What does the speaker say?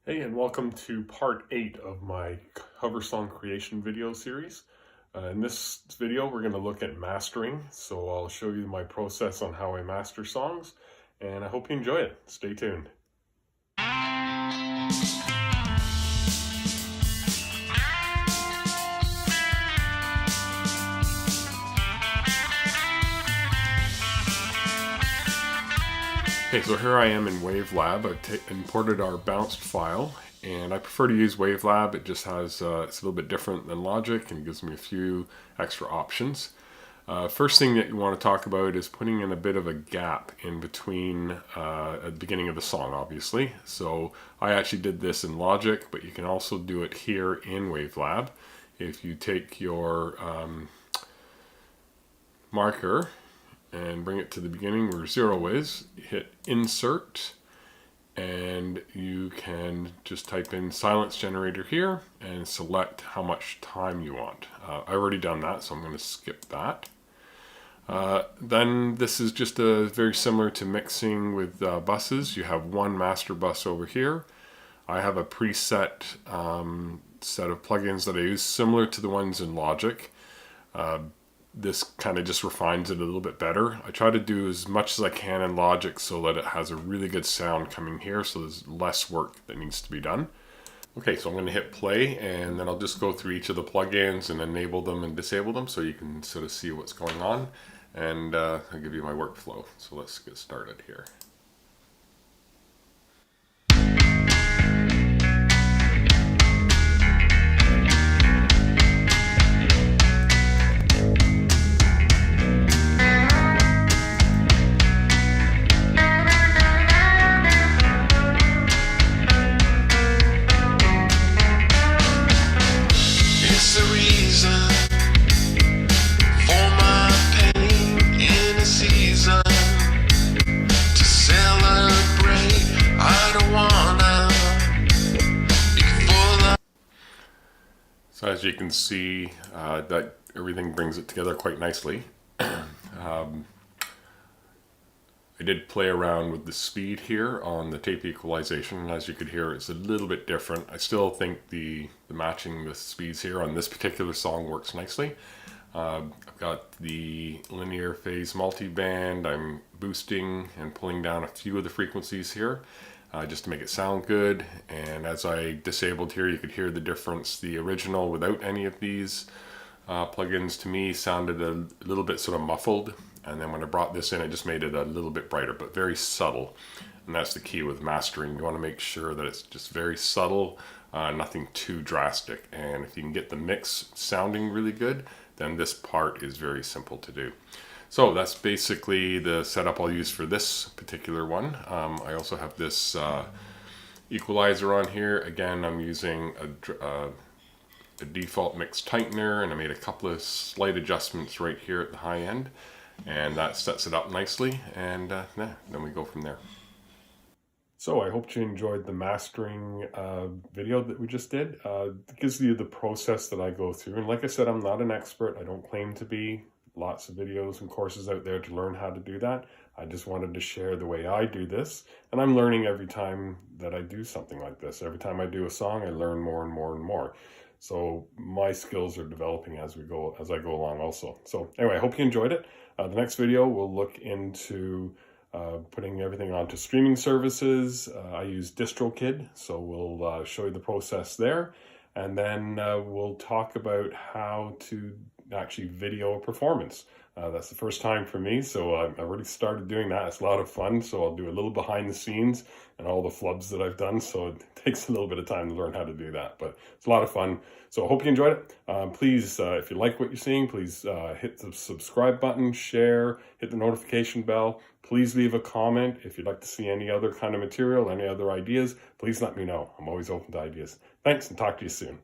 Hey, and welcome to part 8 of my cover song creation video series. In this video, we're going to look at mastering. So I'll show you my process on how I master songs, and I hope you enjoy it. Stay tuned. Okay, so here I am in WaveLab. I've imported our bounced file, and I prefer to use WaveLab. It just has, it's a little bit different than Logic and gives me a few extra options. First thing that you want to talk about is putting in a bit of a gap in between at the beginning of the song, obviously. So I actually did this in Logic, but you can also do it here in WaveLab. If you take your marker and bring it to the beginning where 0 is, hit insert, and you can just type in silence generator here and select how much time you want. I've already done that, so I'm going to skip that. Then this is just very similar to mixing with buses. You have one master bus over here. I have a preset set of plugins that I use similar to the ones in Logic. This kind of just refines it a little bit better. I try to do as much as I can in Logic so that it has a really good sound coming here, so there's less work that needs to be done. Okay, so I'm going to hit play, and then I'll just go through each of the plugins and enable them and disable them so you can sort of see what's going on, and I'll give you my workflow. So let's get started here. So as you can see, that everything brings it together quite nicely. I did play around with the speed here on the tape equalization, and as you could hear, it's a little bit different. I still think the matching the speeds here on this particular song works nicely. I've got the linear phase multiband. I'm boosting and pulling down a few of the frequencies here. Just to make it sound good, and as I disabled here, you could hear the difference. The original without any of these plugins to me sounded a little bit sort of muffled, and then when I brought this in, it just made it a little bit brighter, but very subtle. And that's the key with mastering. You want to make sure that it's just very subtle, nothing too drastic, and if you can get the mix sounding really good, then this part is very simple to do. So that's basically the setup I'll use for this particular one. I also have this equalizer on here. Again, I'm using a default mix tightener, and I made a couple of slight adjustments right here at the high end, and that sets it up nicely, and then we go from there. So I hope you enjoyed the mastering video that we just did. It gives you the process that I go through, and like I said, I'm not an expert. I don't claim to be. Lots of videos and courses out there to learn how to do that. I just wanted to share the way I do this, and I'm learning every time that I do something like this. Every time I do a song, I learn more and more and more. So my skills are developing as I go along also. So anyway, I hope you enjoyed it. The next video we'll look into putting everything onto streaming services. I use DistroKid, so we'll show you the process there, and then we'll talk about how to actually video a performance. That's the first time for me, so I've already started doing that. It's a lot of fun, so I'll do a little behind the scenes and all the flubs that I've done, so it takes a little bit of time to learn how to do that, but it's a lot of fun. So I hope you enjoyed it. Please, if you like what you're seeing, please hit the subscribe button, share, hit the notification bell. Please leave a comment. If you'd like to see any other kind of material, any other ideas, please let me know. I'm always open to ideas. Thanks, and talk to you soon.